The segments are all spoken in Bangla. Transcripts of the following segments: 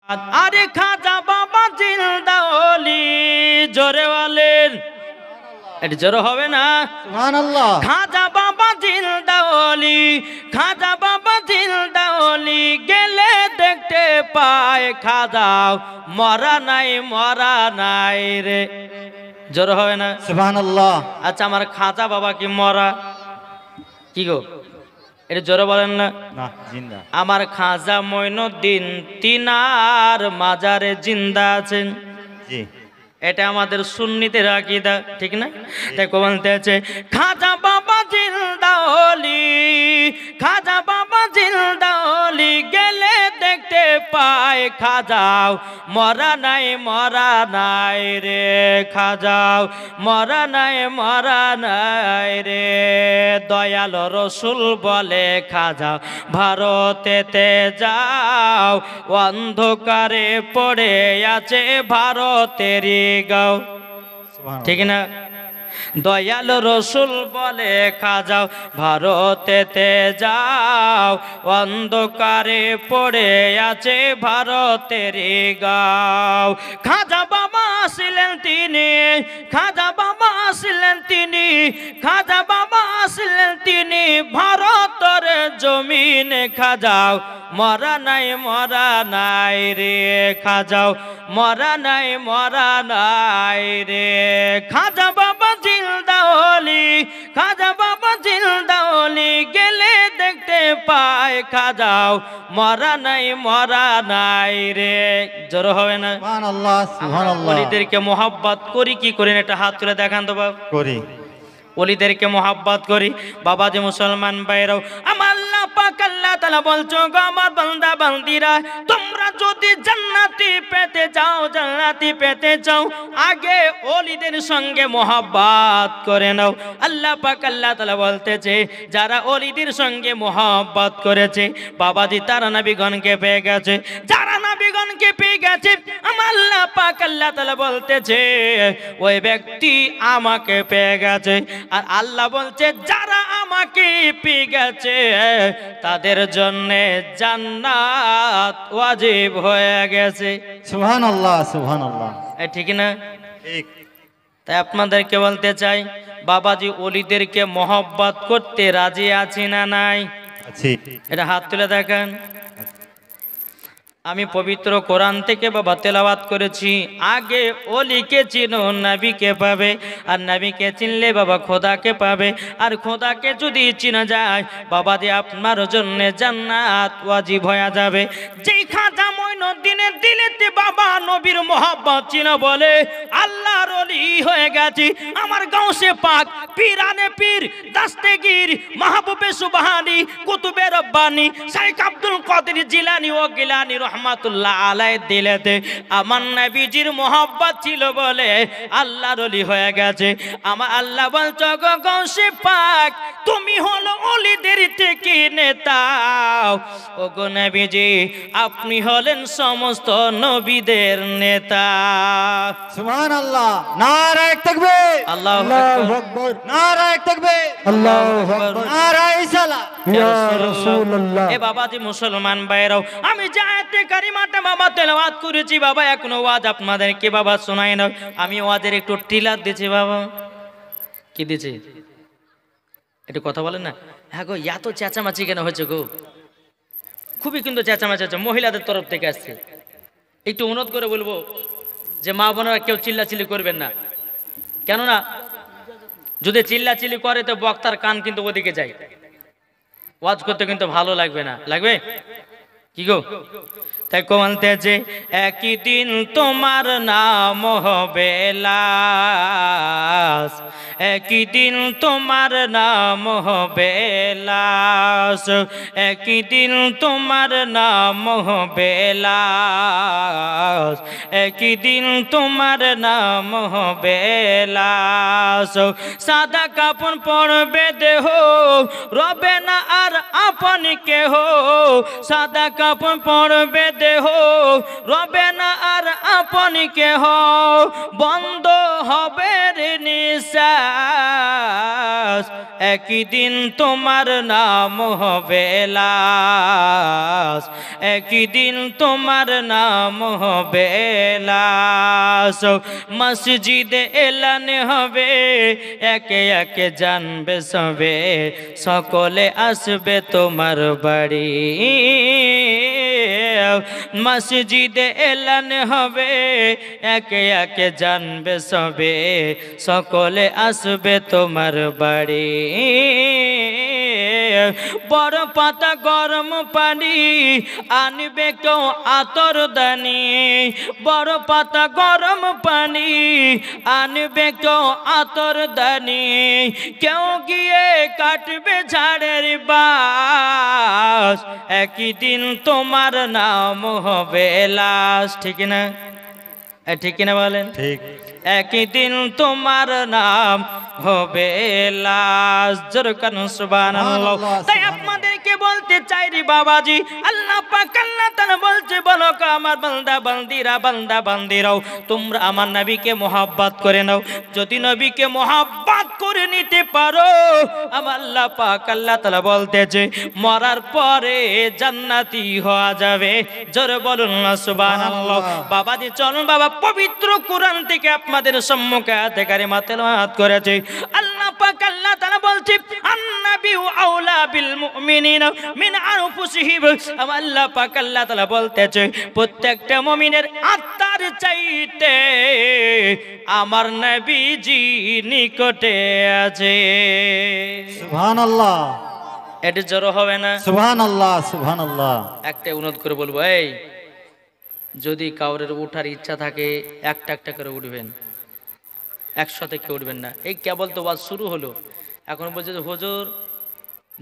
আরে খাজা বাবা জিন্দা ওলি জোরে বলেন, এটা জোরে হবে না? সুবহানাল্লাহ। খাজা বাবা জিন্দা ওলি, খাজা বাবা জিন্দা ওলি, গেলে দেখতে পায় খাজাও মরা নাই রে। জোরে হবে না? সুবহানাল্লাহ। আচ্ছা, আমার খাজা বাবা কি মরা? কি গো, এটা জোরে বলেন না? না, জিন্দা। আমার খাজা মঈনুদ্দিন তিনার মাজারে জিন্দা আছেন। জি। এটা আমাদের সুন্নিদের আকীদা, ঠিক না? তাই বলতে আছে খাজা বাবা জিন্দা ওলি, খাজা বাবা জিন্দা ওলি, গেলে দেখতে পায় খাজাও মরা নাই রে, খাজাও মরা নাই রে। দয়াল রসুল বলে খাজা ভারতেতে যাও, অন্ধকারে পড়ে আছে ভারতেরই গাও, ঠিক না? দয়াল রসুল বলে খাজাও ভারতেতে যাও, অন্ধকারে পড়ে আছে ভারতেরই গাও। খাজা বাবা আসলেন তিনি, খাজা বাবা আসলেন তিনি, খাজা বাবা আসলেন তিনি ভারতের জমিনে। খাজাও মরা নাই রে, খাজাও মরা নাই রে। খাজা বাবা জিন্দা ওলি, খাজা বাবা জিন্দা ওলি, গেলে দেখতে পায় খাজাও মরা নাই রে। জোর হবে না? সুবহানাল্লাহ, সুবহানাল্লাহ। ওলিদেরকে মোহাব্বত করি কি করি না, একটা হাত তুলে দেখান তো বাবা। করি। ওলিদেরকে মোহাব্বত করি। বাবা যে মুসলমান ভাইরাও, আমার আল্লাহ পাক আল্লাহ তাআলা বলছো গো আমার বান্দা বান্দিরা, তোমরা যদি জান্নাতি পেতে চাও, জান্নাতি পেতে চাও, আগে ওলিদের সঙ্গে মোহাব্বত করে নাও। আল্লাহ পাক আল্লাহ তাআলা বলতেছে যারা ওলিদের সঙ্গে মোহাব্বত করেছে বাবাজি তারা নবীগণকে পেয়ে গেছে, যারা নবীগণকে পেয়ে গেছে আমার আল্লাহ পাক আল্লাহ তাআলা বলতেছে ওই ব্যক্তি আমাকে পেয়ে গেছে। আর আল্লাহ বলছে যারা আমাকে পেয়ে গেছে তাদের জন্য জান্নাত ওয়াজিব হয়ে গেছে। সুবহানাল্লাহ, সুবহানাল্লাহ। ঠিক না? ঠিক। তাই আপনাদেরকে বলতে চাই বাবাজি ওলিদেরকে মহব্বত করতে রাজি আছি না নাই? আছি। এটা হাত তুলে দেখেন। আমি পবিত্র কোরআন থেকে বাবা তেলাওয়াত করেছি, আগে ওলিকে চিনো নবীকে পাবে, আর নবীকে চিনলে বাবা খোদাকে পাবে, আর খোদাকে যদি চিনা যায় বাবাজি আপনার জন্য জান্নাত ওয়াজিব হয়ে যাবে। যেই খাজা মঈনুদ্দিনের দিলেতে বাবা নবীর মোহাব্বত চিনা বলে আল্লাহর ওলি হয়ে গেছি। আমার গাউসে পাক পীরানে পীর দাস্তেগীর মাহবুবে সুবহানী কুতুবে রব্বানী শাইখ আব্দুল কাদের জিলানী ও গিলানী রহমাতুল্লাহ আলাইহির দিলেতে আমার নবীজির মোহাব্বত ছিল বলে আল্লাহর ওলি হয়ে গেছে। আমার আল্লাহ বলছো গো গাউসে পাক তুমি হলো ওলিদের থেকে নেতা, ও গো নবীজি আপনি হলেন সমস্ত নবীদের নেতা। সুবহানাল্লাহ। নারায়ে তাকবীর। আল্লাহু আকবার। নারায়ে তাকবীর। আল্লাহু আকবার। নারায়ে সালাত। ইয়া রাসূলুল্লাহ। এ বাবাজি মুসলমান ভাইরাও, আমি যে আয়াতে কারিমাটা বাবা তেলাওয়াত করেছি বাবা এখনো ওয়াজ আপনাদেরকে বাবা শোনাই না। আমি ওয়াজের একটু টিলার দিয়েছি বাবা। কি দিয়েছি একটু কথা বলেন না। হ্যাঁ গো, এত চেঁচামাচি কেন হয়েছে গো? খুবই কিন্তু চেঁচামাচি হচ্ছে, মহিলাদের তরফ থেকে আসছে। একটু অনুরোধ করে বলবো যে মা বোনেরা কেউ চিল্লাচিল্লি করবেন না, কেননা যদি চিল্লাচিল্লি করে তো বক্তার কান কিন্তু ওদিকে যায়, ওয়াজ করতে কিন্তু ভালো লাগবে না। লাগবে কি গো? তাই বলতে যে একই দিন তোমার নাম হবে লাশ, একই দিন তোমার নাম হবে লাশ, একই দিন তোমার নাম হবে লাশ, একই দিন তোমার নাম হবে লাশ। সাদা কাপড় পরবে দেহ, রবে না আর আপন কেহ, সাদা কাপড় পরবে দেহ, রবে না আর আপন কেহ, বন্ধ হবে রে নিঃশ্বাস, একই দিন তোমার নাম হবে লাশ, একই দিন তোমার নাম হবে লাশ। মসজিদে এলান হবে, একে একে জানবে সবে, সকলে আসবে তোমার বাড়ি। মসজিদে এলান হবে, একে একে জানবে সবে, সকলে আসবে তোমার বাড়ি। বড় পাতা গরম পানি আনবে কেউ আতর দানি, বড় পাতা গরম পানি আনবে কেউ আতর দানি, কেউ গিয়ে কাটবে ঝাড়ের বাস, একই দিন তোমার নাম হবে লাশ। ঠিক না? ঠিক না বলেন? ঠিক। একই দিন তোমার নাম হবে লাশ। জোরে কান সুবহানাল্লাহ। তাই আপনাদেরকে বলতে চাই রে বাবাজি, আল্লাহ পাক আল্লাহ তাআলা বলছে, বলো কা আমার বান্দা বান্দিরা, বান্দা বান্দিরাও তোমরা আমার নবীকে মোহাব্বত করে নাও। যদি নবীকে মোহাব্বত করে নিতে পারো, আমার আল্লাহ পাক আল্লাহ তাআলা বলতেছে মরার পরে জান্নাতি হওয়া যাবে। জোরে বলুন না সুবহানাল্লাহ। বাবাজি চলুন বাবা, পবিত্র কোরআন থেকে আপনাদের সম্মুখে আয়াতে কারিমা তেলাওয়াত করেছে। আল্লাহ পাক আল্লাহ তাআলা বলছে আন-নাবিয়্যু আওলা বিল মুমিনিনা মিন আনফুসিহিম। আল্লাহ পাক আল্লাহ তাআলা বলতেছে প্রত্যেকটা মুমিনের আত্মার চাইতে আমার নবীজি নিকটে আছে। সুবহানাল্লাহ। এটা জোর হবে না? সুবহানাল্লাহ সুবহানাল্লাহ। একটা অনুরোধ করে বলবো, এই যদি কাউরের উঠার ইচ্ছা থাকে একটা একটা করে উঠবেন, একসাথে কেউ উঠবেন না। এই কেবল তো ওয়াজ শুরু হলো, এখন বলছে যে হুজুর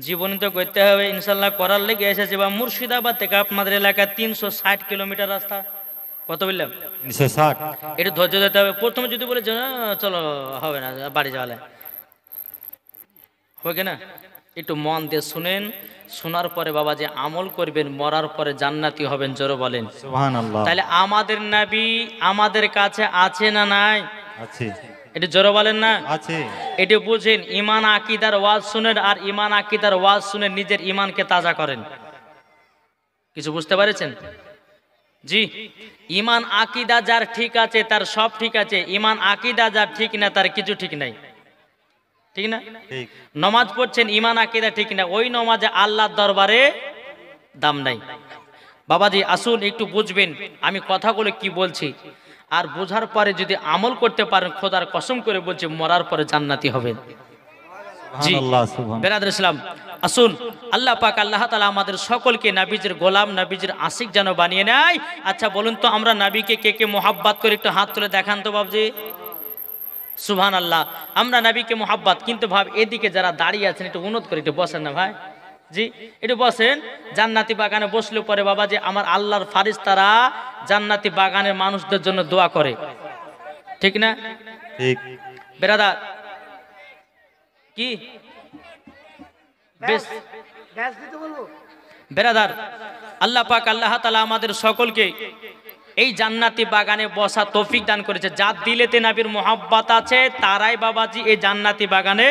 জীবনে তো করতে হবে, ইনশাল্লাহ করার লেগে এসেছে। বা মুর্শিদাবাদ থেকে আপনাদের এলাকা 360 কিলোমিটার রাস্তা। কত বললাম? 360। একটু ধৈর্য দিতে হবে। প্রথমে যদি বলে যে চলো হবে না, বাড়ি যাওয়ালে হবে না, একটু মন দিয়ে শুনেন, শোনার পরে বাবা যে আমল করবেন, মরার পরে জান্নাতি হবেন। জোরে বলেন সুবহানাল্লাহ। তাহলে আমাদের নবী আমাদের কাছে আছে না নাই? আছে। এটা জোরে বলেন না? আছে। এটা বুঝেন, ইমান আকীদার ওয়াজ শুনেন, আর ইমান আকীদার ওয়াজ শুনে নিজের ইমানকে তাজা করেন। কিছু বুঝতে পেরেছেন? জি, ইমান আকীদা যার ঠিক আছে তার সব ঠিক আছে, ইমান আকীদা যার ঠিক না তার কিছু ঠিক নাই। ঠিক না? ঠিক। নমাজ পড়ছেন, ইমান আকীদা ঠিক না, ওই নমাজে আল্লাহর দরবারে দাম নাই। বাবাজি আসুন একটু বুঝবেন আমি কথাগুলো কি বলছি, আর বোঝার পরে যদি আমল করতে পারেন, খোদার কসম করে বলছি মরার পরে জান্নাতি হবেন। জি সুবহানাল্লাহ সুবহানাল্লাহ। বেরাদর ইসলাম, আসুন আল্লাহ পাক আল্লাহ তাআলা আমাদের সকলকে নবীজির গোলাম, নবীজির আশিক যেন বানিয়ে নেয়। আচ্ছা বলুন তো, আমরা নবীকে কে কে মোহাব্বত করে একটু হাত তুলে দেখান তো বাবজি। সুবহানাল্লাহ। আমরা নবীকে মোহাব্বত, কিন্তু ভাব এদিকে যারা দাঁড়িয়ে আছেন একটু অনুরোধ করে একটু বসেন না ভাই। জি একটু বসেন। জান্নাতি বাগানে বসলে পরে বাবা যে আমার আল্লাহর ফারিস্তারা জান্নাতি বাগানের মানুষদের জন্য দোয়া করে। ঠিক না? ঠিক। বেরাদার কি বেশ বেরাদার, আল্লাহ পাক আল্লাহ তাআলা আমাদের সকলকে এই জান্নাতি বাগানে বসা তৌফিক দান করেছে। যার দিলেতে নবীর মোহাব্বত আছে তারাই বাবাজি এই জান্নাতি বাগানে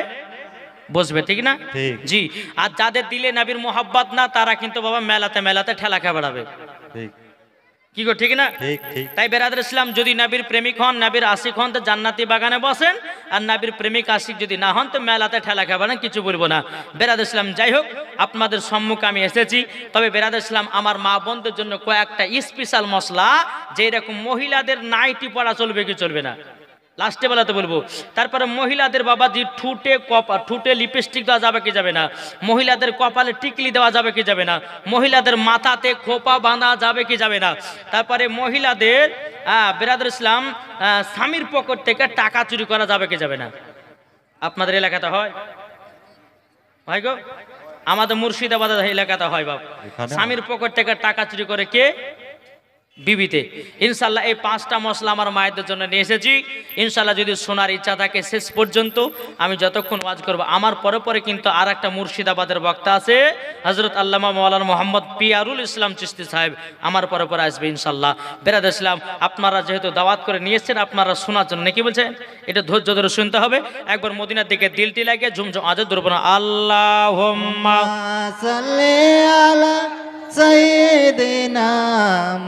বসবে। ঠিক না? ঠিক। জি। আর যাদের দিলে নবীর মোহাব্বত না, তারা কিন্তু বাবা মেলাতে মেলাতে ঠেলা খেয়ে বেড়াবে। ঠিক। কি গো, ঠিক না? ঠিক। ঠিক। তাই বেরাদর ইসলাম, যদি নবীর প্রেমিক হন, নবীর আশিক হন, তো জান্নাতি বাগানে বসেন, আর নবীর প্রেমিক আশিক যদি না হন তো মেলাতে ঠেলা খাবেন, কিছু বলবো না। বেরাদর ইসলাম যাই হোক, আপনাদের সম্মুখে আমি এসেছি। তবে বেরাদর ইসলাম, আমার মা বোনদের জন্য কয়েকটা স্পেশাল মশলা, যে এরকম মহিলাদের নাইটি পরা চলবে কি চলবে না, লাস্টে বেলাতে বলবো। তারপরে মহিলাদের বাবাজি ঠুটে লিপস্টিক দেওয়া যাবে কি যাবে না, মহিলাদের কপালে টিকলি দেওয়া যাবে কি যাবে না, মহিলাদের মাথাতে খোপা বাঁধা যাবে কি যাবে না। তারপরে মহিলাদের বেরাদর ইসলাম স্বামীর পকেট থেকে টাকা চুরি করা যাবে কি যাবে না। আপনাদের এলাকাতে হয় ভাই গো? আমাদের মুর্শিদাবাদ এলাকাতে হয় বাবা। স্বামীর পকেট থেকে টাকা চুরি করে কে? বিবিতে। ইনশাল্লাহ এই 5টা মশলা আমার মায়েদের জন্য নিয়ে এসেছি। ইনশাল্লাহ যদি শোনার ইচ্ছা থাকে শেষ পর্যন্ত আমি যতক্ষণ ওয়াজ করব। আমার পরে পরে কিন্তু আর একটা মুর্শিদাবাদের বক্তা আছে, হযরত আল্লামা মাওলানা মোহাম্মদ পিয়ারুল ইসলাম চিশতি সাহেব, আমার পরে পরে আসবে ইনশাল্লাহ। বেরাদ ইসলাম, আপনারা যেহেতু দাওয়াত করে নিয়ে এসেছেন, আপনারা শোনার জন্য কি বলছেন, এটা ধৈর্য ধরে শুনতে হবে। একবার মদিনার দিকে দিলটি লাগে ঝুমঝুম আজও ধরবো না। আল্লাহুম্মা সাল্লি আলা সাইয়্যিদিনা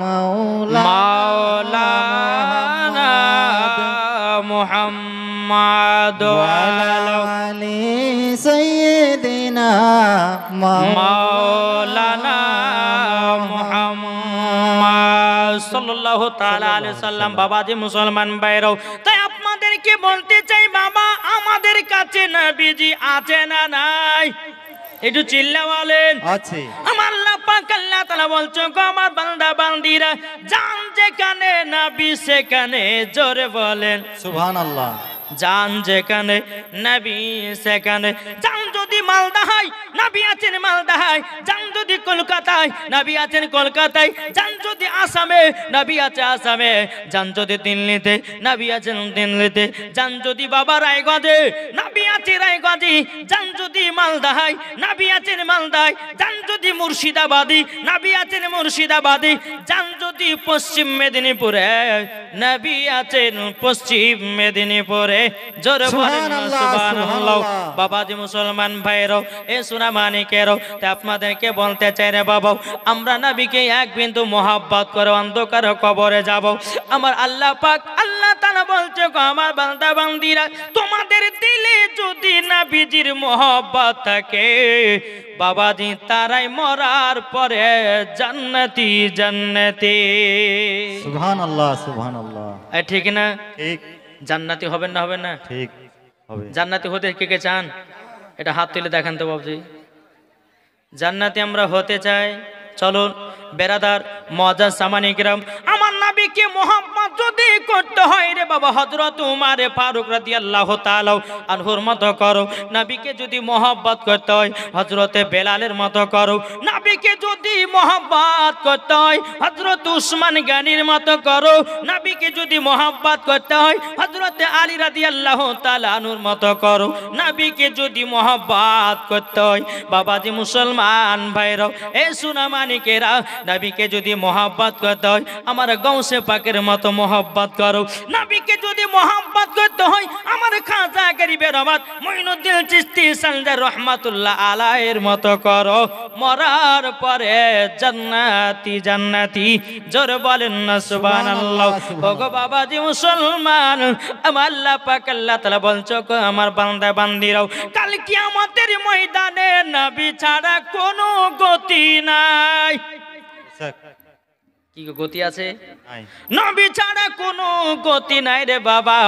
মাওলানা মুহাম্মাদ আলি সাইয়্যিদিনা মাওলানা মুহাম্মদ সাল্লাল্লাহু তাআলা আলাইহি সাল্লাম। বাবাজি মুসলমান ভাইরাও, তাই আপনাদেরকে বলতে চাই বাবা, আমাদের কাছে নবীজি আছে না নাই? একটু চিল্লা বলেন। আছে। আমার আল্লাহ পাক আল্লাহ তাআলা বলছে, গো আমার বান্দা বান্দিরা, জান যেখানে নবী সেখানে, জোরে বলেন সুবহানাল্লাহ। জান যেখানে নবী সেখানে। জান যদি মালদায় নবী আছেন মালদায়, জান যদি কলকাতায় নবী আছেন কলকাতায়, জান যদি আসামে নবী আছে আসামে, জান যদি দিল্লিতে নবী আছেন দিল্লিতে, জান যদি বাবা রায়গঞ্জে নবী আছে রায়গঞ্জে, জান যদি মালদায় নবী আছেন মালদায়, জান যদি মুর্শিদাবাদী নবী আছেন মুর্শিদাবাদী, জান যদি পশ্চিম মেদিনীপুরে নবী আছেন পশ্চিম মেদিনীপুরে। জোরে বলেন সুবহানাল্লাহ। বাবাজি মুসলমান ভাইরো, এ সোনা মানিকেরও, তা আপনাদেরকে বলতে চাই রে বাবা, আমরা নবীকে এক বিন্দু মহব্বত করে অন্ধকার কবরে যাব। আমার আল্লাহ পাক আল্লাহ তাআলা বলছে, গো আমার বান্দা বান্দিরা, তোমাদের দিলে যদি নবীজির মহব্বত থাকে বাবাজি, তারাই মরার পরে জান্নাতি জান্নাতি। সুবহানাল্লাহ সুবহানাল্লাহ। ঠিক না? ঠিক। জান্নাতি হবেন না হবেন না? ঠিক হবে। জান্নাতি হতে কে কে চান? এটা হাত তুলে দেখান তো বাবজি। জান্নাতি আমরা হতে চাই। চলুন বেরাদার মজা সামানিকরাম, আমার নবীকে মোহাম্মদ যদি করতে হয় রে বাবা, হযরত উমর ফারুক রাদিয়াল্লাহু তাআলা আনহুর মতো করো। নবীকে যদি মোহাব্বত করতে হয় হযরতে বেলালের মতো করো। নবীকে যদি মোহাব্বত করতে হয় হযরত উসমান গনির মতো করো। নবীকে যদি মোহাব্বত করতে হয় হযরতে আলী রাদিয়াল্লাহু তাআলা আনহুর মতো করো। নবীকে যদি মোহাব্বত করতে হয় বাবাজি মুসলমান ভাইরা, এ সোনা মানিকেরা, নবীকে যদি মোহাব্বত করতে হয় আমার গৌসে পাকের মতো মোহাব্বত করো। নবীকে যদি মোহাব্বত করতে হয় আমার খাজা গরিবের রহমত মুইনুদ্দিন চিশতি সালজার রহমাতুল্লাহ আলাইহির মতো করো। মরার পরে জান্নাতি জান্নাতি। জোরে বলেন না সুবহানাল্লাহ। ওগো বাবাজি মুসলমান, আমার আল্লাহ পাক আল্লাহ তাআলা বলছো, আমার বান্দা বান্দিরাও, কাল কিয়ামতের ময়দানে নবী ছাড়া কোনো গতি নাই। কি গতি আছে? নবী ছাড়া কোনো গতি নাই রে বাবা।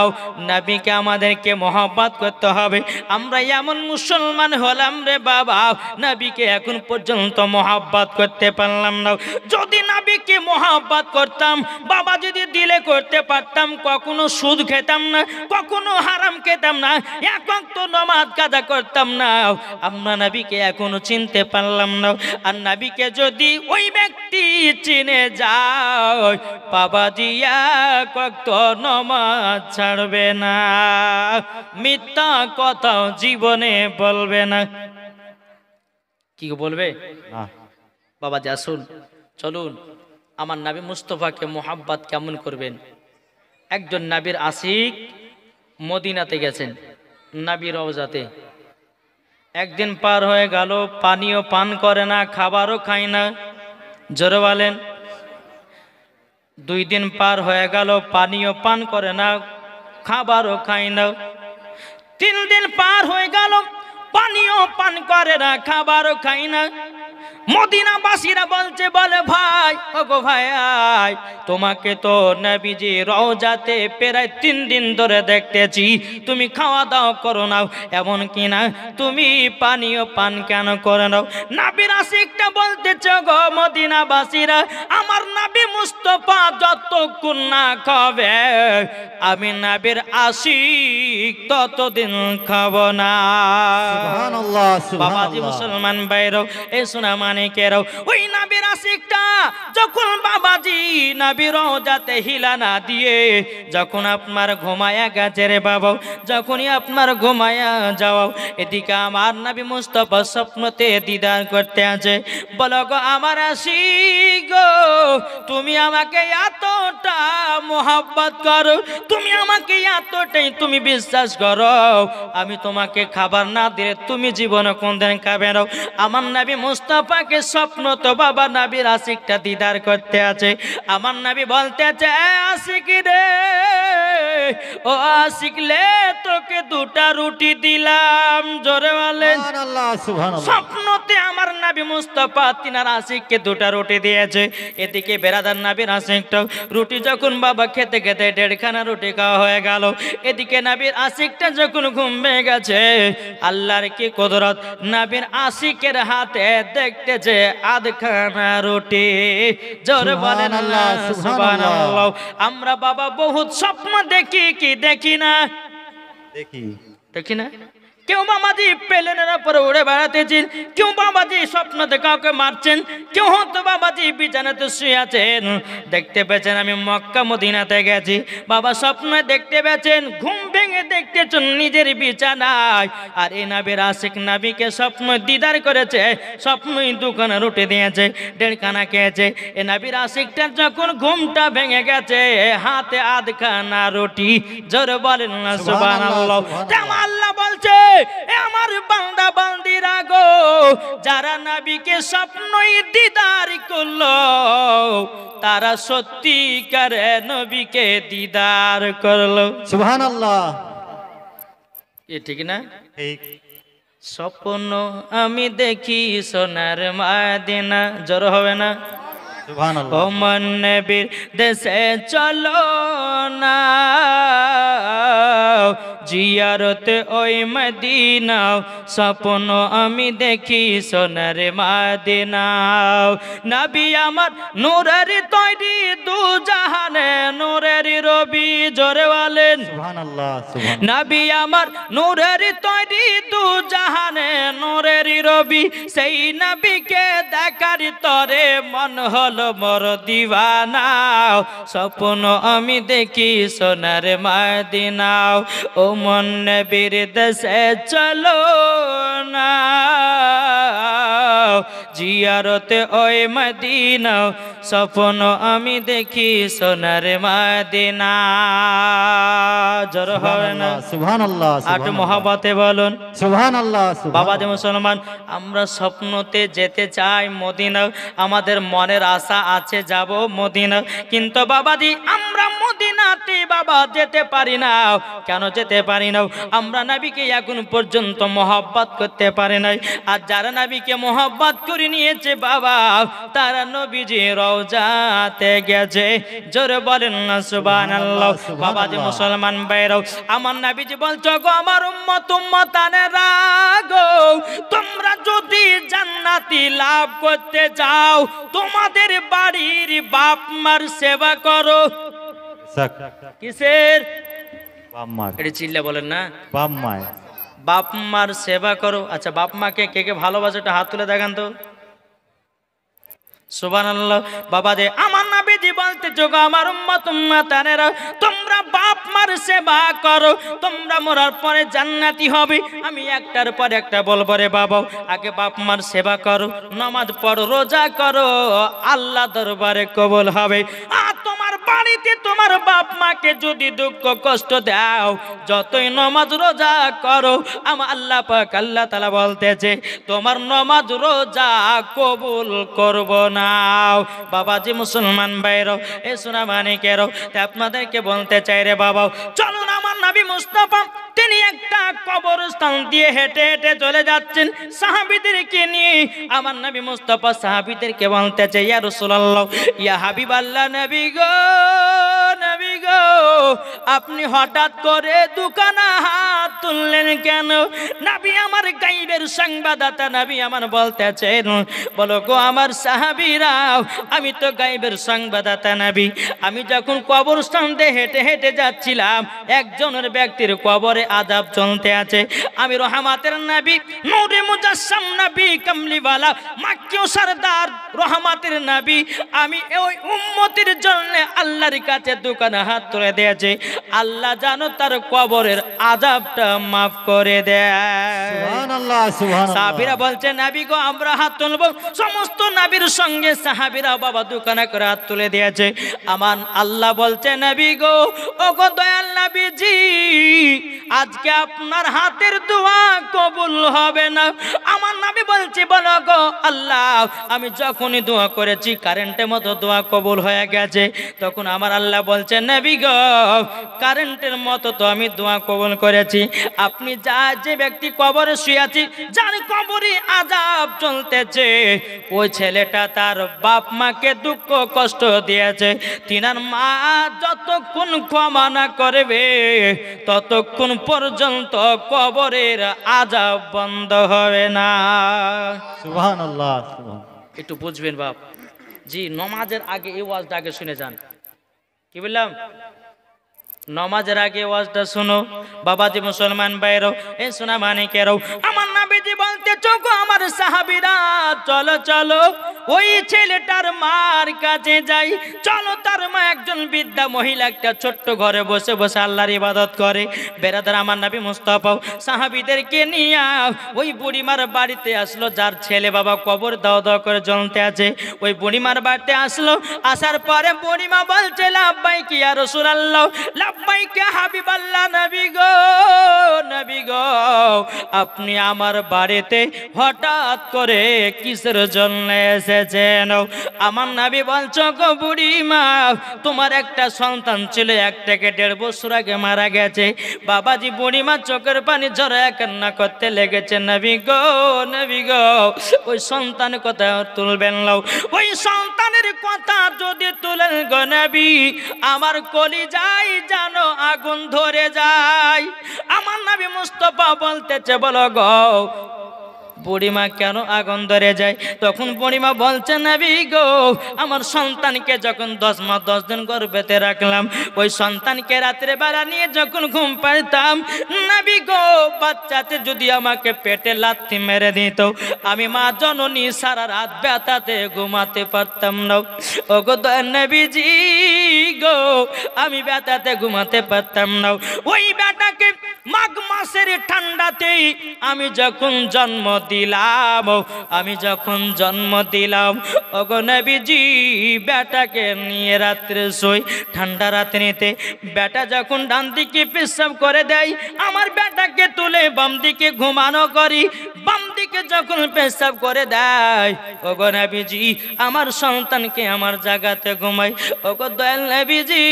নবীকে আমাদেরকে মহব্বত করতে হবে। আমরা এমন মুসলমান হলাম রে বাবা, নবীকে এখন পর্যন্ত মহব্বত করতে পারলাম না। যদি নবীকে মহব্বত করতাম বাবা, যদি দিলে করতে পারতাম, কখনো সুদ খেতাম না, কখনো হারাম খেতাম না, এক ওয়াক্ত নামাজ কাজা করতাম না। আমরা নবীকে এখনো চিনতে পারলাম না। আর নবীকে যদি ওই ব্যক্তি চিনে যায় বাবাজি এক ওয়াক্ত নামাজ ছাড়বে না, মিথ্যা কথাও জীবনে বলবে না। কি বলবে বাবাজি? আসুন চলুন, আমার নবী মুস্তাফাকে মোহাব্বত কেমন করবেন। একজন নবীর আশিক মদিনাতে গেছেন, নবীর রওজাতে। একদিন পার হয়ে গেল, পানিও পান করে না, খাবারও খায় না। জোরে বলেন। 2 দিন পার হয়ে গেল, পানিও পান করে না, খাবারও খায় না। 3 দিন পার হয়ে গেল, পানিও পান করে না, খাবারও খায় না। মদিনাবাসীরা বলছে, বলে ভাই, ওগো ভাই, তোমাকে তো নবীজি রওজাতে প্রায় 3 দিন ধরে দেখতেছি, তুমি খাওয়া দাওয়া করো না, এমন কিনা তুমি পানীয় পান কেন করে নাও? নবীর আশিকটা বলতেছে, গো মদিনাবাসীরা, আমার নবী মুস্তাফা যতক্ষণ না খাবে আমি নবীর আশিক ততদিন খাবো না। সুবহানাল্লাহ, সুবহানাল্লাহ। বাবাজি মুসলমান ভাইরা, এ সোনা মানিকেরাও ওই নবীর আশিকটা যখন বাবাজি নবীর রওজাতে হিলা না দিয়ে যখন আপনার ঘুমায়া গেছে রে বাবা, যখনই আপনার ঘুমায়া যাও এদিকে আমার নবী মুস্তাফা স্বপ্নতে দিদার করতে আছে। বলো গো আমার আশিক গো, তুমি আমাকে এতটা মোহাব্বত করো, তুমি আমাকে এতটাই তুমি বিশ্বাস করো, আমি তোমাকে খাবার না দিলে তুমি জীবনে কোনদিন খাবে না। আমার নবী মুস্তাফাকে স্বপ্ন তো বাবা নবীর আশিকটা দিদার করতে আছে। আমার নবী বলতে আছে আশিক রে ও আশিক লে তোকে দুটা রুটি দিলাম, জোরে বলেন সুবহানাল্লাহ সুবহানাল্লাহ। স্বপ্নতে আমার নবী মুস্তাফা তিনার আশিককে দুটা রুটি দিয়েছে। এদিকে বেরাদার নবীর আশিকটা রুটি যখন বাবা খেতে খেতে দেড়খানা রুটি খাওয়া হয়ে গেল, এদিকে নবীর আশিকটা যখন ঘুম ভেঙে গেছে, আল্লাহর কি কুদরত, নবীর আশিকের হাতে দেখতেছে আধখানা রুটি, জোরে বলেন আল্লাহ সুবহানাল্লাহ। আমরা বাবা বহুত স্বপ্ন দেখি কি দেখি না, দেখি দেখি না? কেউ বাবাজি প্লেনের উপরে উড়ে বেড়াতেছেন, কেউ বাবাজি স্বপ্নতে কাউকে মারছেন, কেউ হয়তো বাবাজি বিছানাতে শুয়ে আছেন, দেখতে পেয়েছেন আমি মক্কা মদিনাতে গেছি, বাবা স্বপ্নে দেখতে পেয়েছেন, ঘুম ভেঙে দেখতেছেন নিজের বিছানায়, আর এই নবীর আশিক নবীকে স্বপ্ন দিদার করেছে, স্বপ্নই দুখানা রুটি দিয়েছে, দেড়খানা খেয়েছে। এ নবীর আশিকটা যখন ঘুমটা ভেঙে গেছে, হাতে আধখানা রুটি, জোরে বলেন না সুবহানাল্লাহ। আল্লাহ বলছে এ আমার বান্দা বান্দিরা গো, যারা নবীকে স্বপ্নই দিদার করলো তারা সত্যিকারে নবীকে দিদার করলো। সুবহানাল্লাহ। এ ঠিক না? ঠিক। স্বপ্ন আমি দেখি সোনার মদিনা, জোর হবে না? সুবহানাল্লাহ। ও মন নবীর দেশে চলো না, জিয়ারতে ওই মদিনা, স্বপ্ন আমি দেখি সোনার মদিনা। নবী আমার নূরের তৈরি দু জাহানে নূরের রবি, জোরে বলেন সুবহানাল্লাহ সুবহানাল্লাহ। নবী আমার নূরের তৈরি দু জাহানে নূরের রবি, সেই নবীকে দেখার তরে মন হলো মোর দিওয়ানা, স্বপ্ন আমি দেখি সোনার মদিনা। ও মন নবীর দেশে চলো না, জিয়ারতে ওই মদিনা, স্বপ্ন আমি দেখি সোনার মদিনা, জোর হবে না? সুবহানাল্লাহ আট মহাব্বতে বলুন সুবহানাল্লাহ। বাবা যে মুসলমান, আমরা স্বপ্নতে যেতে চাই মদিনা, আমাদের মনের আশা আছে যাব মদিনা, কিন্তু বাবাজি আমরা মদিনাতে বাবা যেতে পারি না। কেন যেতে পারি না? আমরা নবীকে এখন পর্যন্ত মহব্বত করতে পারি নাই। আর যারা নবীকে মহব্বত করে নিয়েছে বাবা, তারা নবীজি রওজাতে গেছে, জোরে বলেন না সুবহানাল্লাহ। বাবা যে মুসলমান ভাইরাও, আমার নবীজি বলছো গো আমার উম্মত উম্মতানেরা গো, তোমরা যদি জান্নাতি লাভ করতে চাও তোমাদের বাড়ির বাপ মার সেবা করো। কিসের? বাপ মা। এটা চিল্লা বলেন না, বাপ মা। বাপ মার সেবা করো। আচ্ছা বাপ মাকে কে কে ভালোবাসে একটা হাত তুলে দেখান তো। সুবহানাল্লাহ। বাবা দে আমার নবীজি বলতে যোগা আমার উম্মত উম্মতানেরা, তোমরা বাপ মার সেবা করো, তোমরা মরার পরে জান্নাতি হবে। আমি একটার পর একটা বলবো রে বাবা, আগে বাপ মার সেবা করো, নামাজ পড়ো, রোজা করো, আল্লাহ দরবারে কবুল হবে। আর তোমার বাড়িতে তোমার বাপ মাকে যদি দুঃখ কষ্ট দাও, যতই নামাজ রোজা করো, আমার আল্লাহ পাক আল্লাহ তাআলা বলতেছে তোমার নামাজ রোজা কবুল করব না। বাবাজি মুসলমান ভাইরা, এ সোনা মানিকেরও, আপনাদেরকে বলতে চাই রে বাবা, চলুন আমার নবী মুস্তাফা তিনি একটা কবরস্থান দিয়ে হেঁটে হেঁটে চলে যাচ্ছেন সাহাবীদেরকে নিয়ে। আমার নবী মুস্তাফা সাহাবীদেরকে বলতে চাই ইয়া রাসূলুল্লাহ, ইয়া হাবিবাল্লাহ, নবী গো, নবী গো, আপনি হঠাৎ করে দুখানা হাত তুললেন কেন? নবী আমার গায়বের সংবাদদাতা নবী আমার বলতেছেন, বলো গো আমার সাহাবীরাও, আমি তো গায়বের সংবাদদাতা নবী। আমি যখন কবরস্থান দিয়ে হেঁটে হেঁটে যাচ্ছিলাম, একজনের ব্যক্তির কবরে আযাব চলতে আছে। আমি রহমাতের নবী, নূরে মুজাসসাম নবী, কামলিওয়ালা, মাক্কি ও সরদার, রহমাতের নবী, আমি ওই উম্মতের জন্য আল্লাহর কাছে দুখানা হাত তুলে দিয়েছে, আল্লাহ জানো তার কবরের আযাবটা মাফ করে দেয়। সুবহানাল্লাহ, সুবহানাল্লাহ। সাহাবীরা বলছে নবী গো আমরা হাত তুলবো। সমস্ত নবীর সঙ্গে সাহাবীরা বাবা দুখানা করে হাত তুলে দিয়েছে। আমার আল্লাহ বলছে নবী গো, ও গো দয়াল নবীজি, আজকে আপনার হাতের দোয়া কবুল হবে না। আমার নবী বলছে, বলো গো আল্লাহ, আমি যখনই দোয়া করেছি কারেন্টের মতো দোয়া কবুল হয়ে গেছে। তখন আমার আল্লাহ বলছে নবী গো, কারেন্টের মতো তো আমি দোয়া কবুল করেছি। আপনি যে ব্যক্তি কবরে শুয়ে আছে, যার কবরে আযাব চলতেছে, ওই ছেলেটা তার বাপ মাকে দুঃখ কষ্ট দিয়েছে। তিনার মা যতক্ষণ ক্ষমা না করবে ততক্ষণ পর্যন্ত কবরের আযাব বন্ধ হবে না। সুবহানাল্লাহ, সুবহানাল্লাহ। একটু বুঝবেন বাপ জি, নমাজের আগে এই ওয়াজটা আগে শুনে যান। কি বললাম? নমাজের আগে ওয়াজটা শুনো বাবাজি, মুসলমান ভাইরাও, এই সোনা মানিকেরাও। আমার নবীজি বলতে, চোখো আমার সাহাবীরা, চলো চলো ওই ছেলেটার মার কাছে যাই। চলো, তার মা একজন বৃদ্ধা মহিলা, একটা ছোট্ট ঘরে বসে বসে আল্লাহর ইবাদত করে। বেরাদার আমার নবী মুস্তাফা সাহাবীদেরকে নিয়ে ওই বুড়িমার বাড়িতে আসলো, যার ছেলে বাবা কবর দাও দাও করে জ্বলতে আছে। ওই বুড়িমার বাড়িতে আসলো। আসার পরে বুড়িমা বলছে, লাব্বাইক ইয়া রাসূলুল্লাহ, লাব্বাইক ইয়া হাবিবাল্লাহ, নবী গো, নবী গো, আপনি আমার বাড়িতে হঠাৎ করে কিসের জন্য এসেছেন? আমার নবী বলছো, গো বুড়িমা, তোমার একটা সন্তান ছিল, 1 থেকে 1.5 বছর আগে মারা গেছে। বাবাজি বুড়িমা চোখের পানি ঝরায় কান্না করতে লেগেছে। নবী গো, নবী গো, ওই সন্তান কথা তুলবেন না। ওই সন্তানের কথা যদি তুলেন গো নবী, আমার কলিজায় যেন আগুন ধরে যায়। আমার নবী মুস্তাফা বলতেছে, বলো গো বুড়িমা কেন আগুন ধরে যায়? তখন বুড়িমা বলছে, নবী গো, আমার সন্তানকে যখন 10 মাস 10 দিন গর্ভেতে রাখলাম, ওই সন্তানকে রাত্রে বেলা নিয়ে যখন ঘুম পাইতাম, নবী গো, বাচ্চাতে যদি আমাকে পেটে লাথি মেরে দিত, আমি মা জননী সারা রাত ব্যথাতে ঘুমাতে পারতাম না। ও গো নবীজি গো, আমি ব্যথাতে ঘুমাতে পারতাম না। ওই বেটাকে মাঘ মাসের ঠান্ডাতেই আমি যখন জন্ম দিলাম, আমি যখন জন্ম দিলাম, ওগো নবীজি, বেটাকে নিয়ে রাত্রে শোই। ঠান্ডা রাত্রিতে বেটা যখন ডান দিকে পেশাব করে দেয়, আমার বেটাকে তুলে বাম দিকে ঘুমানো করি। বাম দিকে যখন পেশাব করে দেয়, ওগো নবীজি, আমার সন্তানকে আমার জায়গাতে ঘুমাই। ওগো দয়াল নবীজি,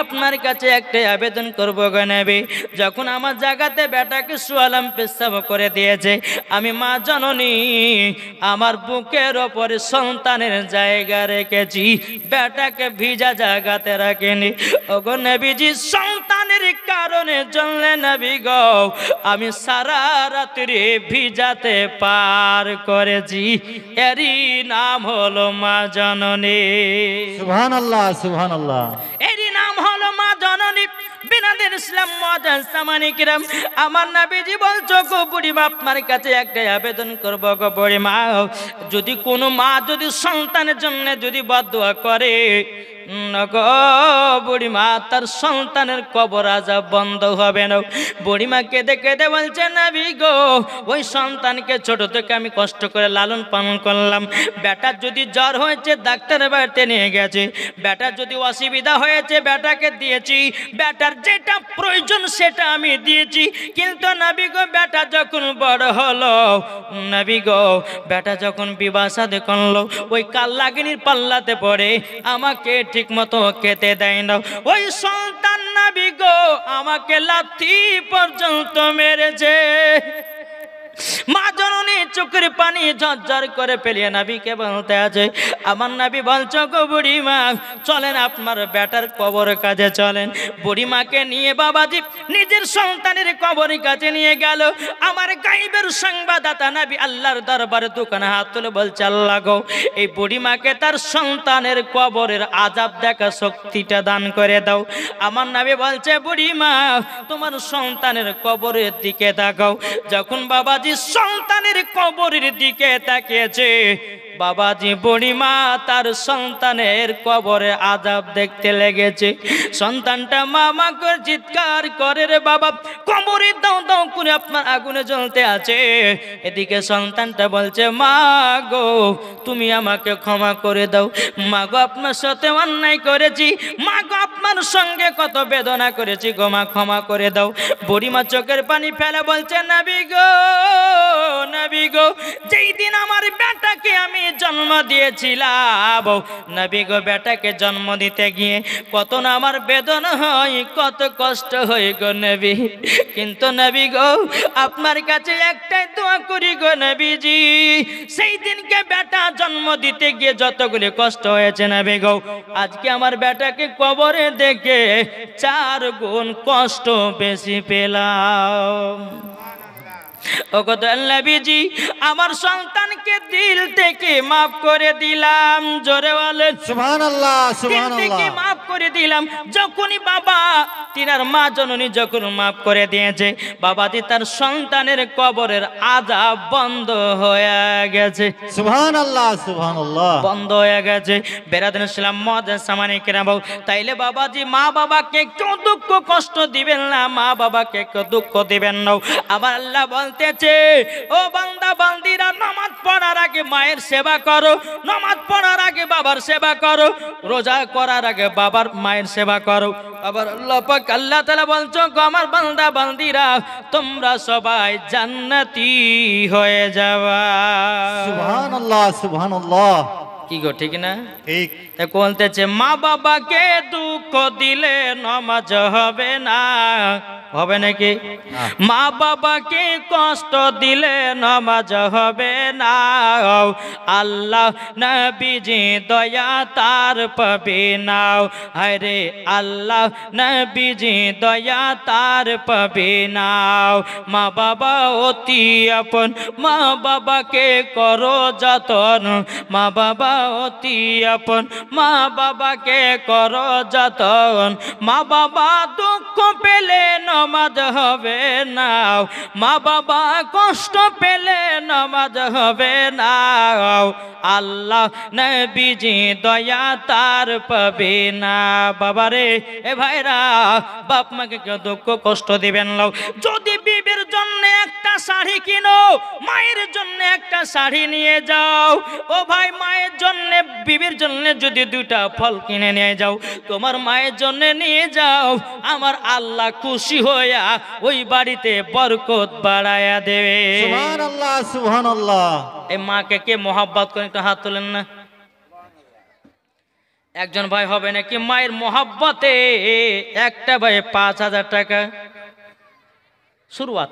আপনার কাছে একটা আবেদন করবো গো নবী, যখন আমার জায়গাতে বেটাকে শুয়ালাম, পেশাব করে দিয়েছে, আমি মা জননী আমার বুকের ওপরে সন্তানের জায়গা রেখেছি, বেটাকে ভিজা জায়গাতে রাখিনি। ওগো নবীজি, সন্তানের কারণে জন্যে নবী গো, আমি সারা রাত্রি ভিজাতে পার করেছি। এরই নাম হলো মা জননী। সুবহানাল্লাহ, সুবহানাল্লাহ। এরই নাম হলো মা জননী। বিনাদের ইসলাম মানিকরাম, আমার নবীজি বলছো, গো বুড়িমা, আপনার কাছে একটা আবেদন করবো গো বুড়িমা, যদি কোনো মা যদি সন্তানের জন্য যদি বদদুয়া করে, বুড়িমা, তার সন্তানের কবর আযাব বন্ধ হবে না। বুড়িমা কেঁদে কেঁদে বলছে, নবী গো, ওই সন্তানকে ছোট থেকে আমি কষ্ট করে লালন পালন করলাম। বেটার যদি জ্বর হয়েছে ডাক্তারের বাড়িতে নিয়ে গেছে, বেটার যদি অসুবিধা হয়েছে বেটাকে দিয়েছি, বেটার যেটা প্রয়োজন সেটা আমি দিয়েছি। কিন্তু নবী গো, বেটা যখন বড় হলো, নবী গো, বেটা যখন বিবাহ শাদী করলো, ওই কাল্লাগিনীর পাল্লাতে পড়ে আমাকে ঠিক মতো খেতে দেয় না। ওই সন্তান নবী গো, আমাকে লাথি পর্যন্ত মেরেছে। মা জননী চোখের পানি ঝরঝর করে ফেলিয়ে নবীকে বলতে আছে, আমার নবী বলছো গো বুড়িমা, চলেন আপনার বেটার কবর কাজে চলেন। বুড়িমাকে নিয়ে বাবাজি নিজের সন্তানের কবরের কাছে নিয়ে গেল। আমার গায়েবের সংবাদদাতা নবী আল্লাহর দরবারে দোকানে হাত তুলে বলছে, আল্লাহ গো, এই বুড়িমাকে তার সন্তানের কবরের আযাব দেখা শক্তিটা দান করে দাও। আমার নবী বলছে, বুড়িমা তোমার সন্তানের কবরের দিকে তাকাও। যখন বাবাজি সন্তানের কবরের দিকে তাকিয়েছে, বাবাজি বুড়িমা তার সন্তানের কবরে আযাব দেখতে লেগেছে। সন্তানটা মা করে চিৎকার করে, রে বাবা, কবরে দাও দাও করে আপনার আগুনে জ্বলতে আছে। এদিকে সন্তানটা বলছে, মা গো তুমি আমাকে ক্ষমা করে দাও। মা গো আপনার সাথে অন্যায় করেছি, মা গো আপনার সঙ্গে কত বেদনা করেছি গো, মা ক্ষমা করে দাও। বুড়িমা চোখের পানি ফেলে বলছে, নবী গো, নবী গো, যেই দিন আমার বেটাকে আমি জন্ম দিয়েছিলাম, নবী গো বেটাকে জন্ম দিতে গিয়ে কত না আমার বেদনা হয়, কত কষ্ট হয় গো নবী। কিন্তু নবী গো আপনার কাছে একটাই দোয়া করি গো নবীজি, সেই দিনকে বেটা জন্ম দিতে গিয়ে যতগুলি কষ্ট হয়েছে নবী গো, আজকে আমার বেটাকে কবরে দেখে 4 গুণ কষ্ট বেশি পেলাম। ও গো নবীজি, আমার সন্তানকে দিল থেকে মাফ করে দিলাম। জোরে বলেন সুবহানাল্লাহ, দিল সুবহানাল্লাহ। থেকে মাফ করে দিলাম। যখনই বাবা তিনার মা জননী যখন মাফ করে দিয়েছে, বাবাজি তার সন্তানের কবরের আযাব বন্ধ হয়ে গেছে। সুবহানাল্লাহ, সুবহানাল্লাহ। বন্ধ হয়ে গেছে। বেরাদান ইসলাম মুআজ্জাজ সামানে কেরাম, তাইলে বাবাজি মা বাবাকে কেউ দুঃখ কষ্ট দিবেন না, মা বাবাকে কেউ দুঃখ দিবেন না। আবার আল্লাহ বলতেছে, ও বান্দা বান্দিরা, নামাজ পড়ার আগে মায়ের সেবা করো, নামাজ পড়ার আগে বাবার সেবা করো, রোজা করার আগে বাবার মায়ের সেবা করো। আবার আল্লাহ পাক আল্লাহ তাআলা বলছো, আমার বান্দা বান্দিরা তোমরা সবাই জান্নাতি হয়ে যাবা। সুবহানাল্লাহ, সুবহানাল্লাহ। কি গো ঠিক না? ঠিক। তাই বলতেছে, মা বাবাকে দুঃখ দিলে নামাজ হবে না, হবে নাকি? মা বাবাকে কষ্ট দিলে নামাজ হবে না। আল্লাহ নবীজি দয়া তার পাবে না, আরে আল্লাহ নবীজি দয়া তার পাবে না। মা বাবা অতি আপন, মা বাবাকে করো যতন, মা বাবা অতি আপন, মা বাবাকে করো যতন। মা বাবা দুঃখ পেলে নামাজ হবে না, মা বাবা কষ্ট পেলে নামাজ হবে না। আল্লাহ নবীজি দয়া তার পাবে না। বাবারে, এ ভাইরা, বাপ মাকে কেউ দুঃখ কষ্ট দিবেন না। যদি বিবির জন্য একটা শাড়ি কিনো, মায়ের জন্য একটা শাড়ি নিয়ে যাও। ও ভাই, মায়ের জন্য বিবির জন্য যদি 2টা ফল কিনে নিয়ে যাও, তোমার মায়ের জন্য নিয়ে যাও, আমার আল্লাহ খুশি হইয়া ওই বাড়িতে বরকত বাড়ায়া দেবে। সুবহানাল্লাহ, সুবহানাল্লাহ। এই মাকে কে মোহাব্বত করে একটু হাত তোলেন না। একজন ভাই হবে নাকি মায়ের মোহাব্বতে একটা ভাই 5000 টাকা শুরুয়াত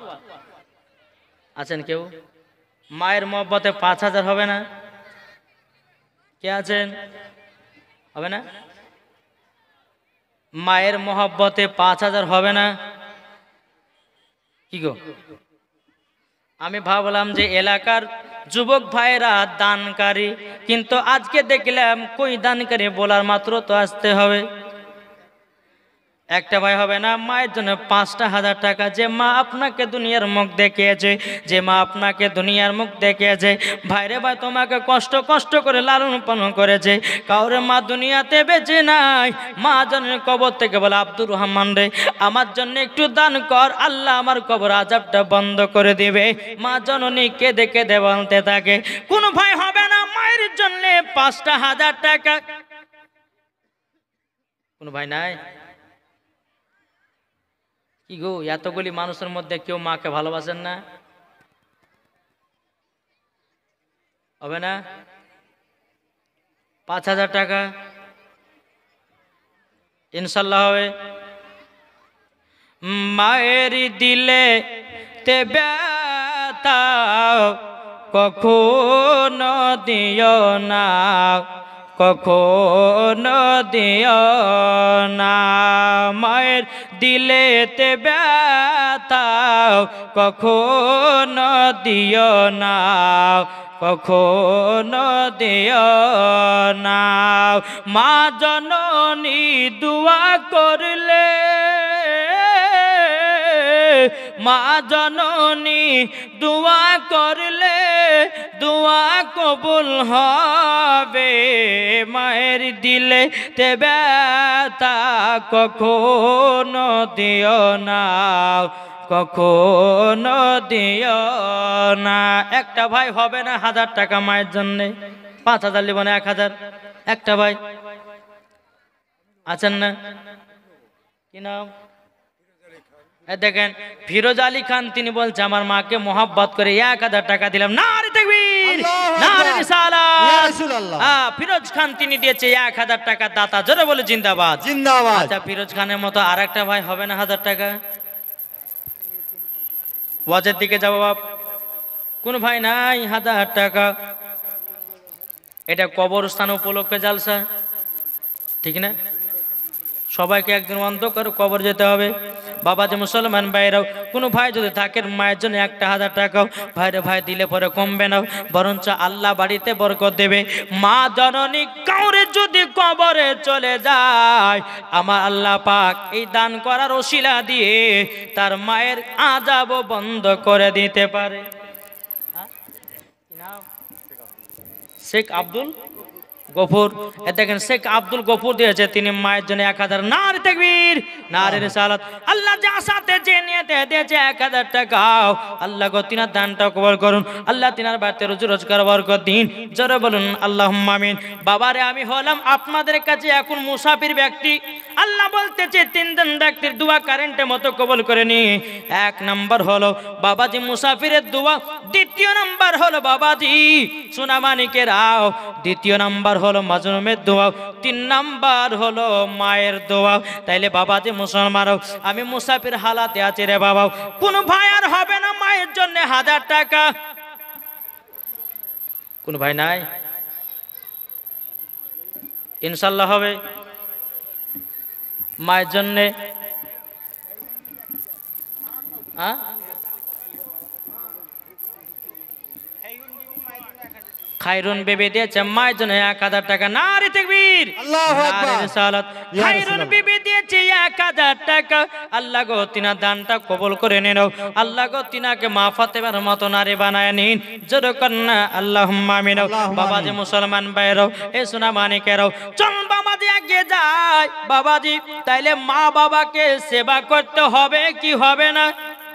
আছেন কেউ? মায়ের মোহাব্বতে 5000 হবে না? কে আছেন? হবে না? মায়ের মোহাব্বতে 5000 হবে না? কি গো? আমি ভাবলাম যে এলাকার যুবক ভাইরা দানকারী, কিন্তু আজকে দেখলাম কই দানকারী বলার মাত্র তো আসতে হবে। একটা ভাই হবে না মায়ের জন্য 5,000 টাকা। যে মা আপনাকে দুনিয়ার মুখ দেখিয়েছে, যে মা আপনাকে দুনিয়ার মুখ দেখিয়েছে, ভাইরে ভাই তোমাকে কষ্ট করে লালন পালন করেছে, কাউরে মা দুনিয়াতে বেঁচে নাই। মা জনের কবর থেকে বলে, আব্দুর রহমান রে আমার জন্য একটু দান কর, আল্লাহ আমার কবর আযাবটা বন্ধ করে দিবে। মা জননী কেঁদে কেঁদে বলতে থাকে। কোন ভাই হবে না মায়ের জন্য 5,000 টাকা? কোন ভাই নাই? কি গো, এতগুলি মানুষের মধ্যে কেউ মাকে ভালোবাসেন না? হবে না? 5,000 টাকা ইনশাল্লাহ হবে। মায়ের দিলে তে ব্যথা কখনো দিও না, কখনো দিও না। মায়ের দিলেতে ব্যথা কখনো দিও না, কখনো দিও না। মা জননী দুয়া করলে, মা জননী দুয়া করলে দুয়া কবুল হবে। মায়ের দিলে তে ব্যথা কখনো দিও না, কখনো দিও না। একটা ভাই হবে না 1000 টাকা মায়ের জন্য? 5000 লিব না 1000? একটা ভাই আছেন না? কি নাম? দেখেন ফিরোজ আলী খান, তিনি বলছে আমার মাকে মোহাব্বত করে 1000 টাকা দিলাম। নারে তাকবীর, নারে রিসালাত। ফিরোজ খান তিনি দিয়েছে 1000 টাকা দাতা, জোরে বলে জিন্দাবাদ, জিন্দাবাদ। আচ্ছা ফিরোজ খানের মতো আরেকটা ভাই হবে না 1000 টাকা? ওয়াজের দিকে যাবো বাপ, কোন ভাই নাই 1000 টাকা? এটা কবরস্থান উপলক্ষে জালসা, ঠিক না? সবাইকে একদিন অন্ধকার কবর যেতে হবে। বাবা যে মুসলমান ভাইরাও, কোনো ভাই যদি থাকে মায়ের জন্য 1000 টাকাও ভাইরে ভাই দিলে পরে কমবে না, বরঞ্চ আল্লাহ বাড়িতে বরকত দেবে। মা জননী কাউরে যদি কবরে চলে যায়, আমার আল্লাহ পাক এই দান করার ওসিলা দিয়ে তার মায়ের আযাবও বন্ধ করে দিতে পারে। শেখ আব্দুল গফুর, দেখেন শেখ আব্দুল গফুর দিয়েছে তিনি মায়ের জন্য 1000। নারে তাকবীর, নারে রিসালাত। আল্লাহ যা সাথে যে নিয়তে দিয়েছে 1000 টাকা, আল্লাহ গো তিনার দানটা কবুল করুন, আল্লাহ তিনার বাড়িতে রুজি রোজগার বরকত দিন, জোরে বলুন আল্লাহুম্মা আমিন। বাবারে আমি হলাম আপনাদের কাছে এখন মুসাফির ব্যক্তি। আল্লাহ বলতেছে 3 জন ব্যক্তির দোয়া কারেন্টের মতো কবুল করে নি। 1 নাম্বার হলো বাবাজি মুসাফিরের দোয়া, দ্বিতীয় নাম্বার হলো বাবাজি সোনামানিকেরাও, দ্বিতীয় নাম্বার হলো মাজলুমের দোয়া, 3 নাম্বার হলো মায়ের দোয়া। তাইলে বাবাজি মুসলমান, আমি মুসাফির হালাতে আছি রে বাবা, কোন ভাই আর হবে না মায়ের জন্য 1000 টাকা? কোন ভাই নাই? ইনশাল্লাহ হবে মায়ের জন্য। খায়রুন বিবি দিয়েছে মায়ের জন্য 1000 টাকা। নারে তাকবীর, আল্লাহু আকবার, নারে রিসালাত। খায়রুন বিবি দিয়েছে 1000 টাকা। আল্লাহ গো তিনার দানটা কবুল করে নিন, আল্লাহ গো তিনাকে মা ফাতেমার মতো নারী বানায় নিন, জোরে কন্যা আল্লাহুম্মা আমিন। বাবাজি মুসলমান ভাইরাও, এ সোনা মানিকেরাও, চল বাবাজি এগিয়ে যায়। বাবাজি তাইলে মা বাবাকে সেবা করতে হবে কি হবে না?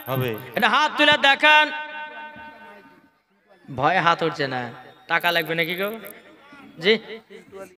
হবে। এটা হাত তুলে দেখান। ভয়ে হাত উঠছে না, টাকা লাগবে নাকি গো? জি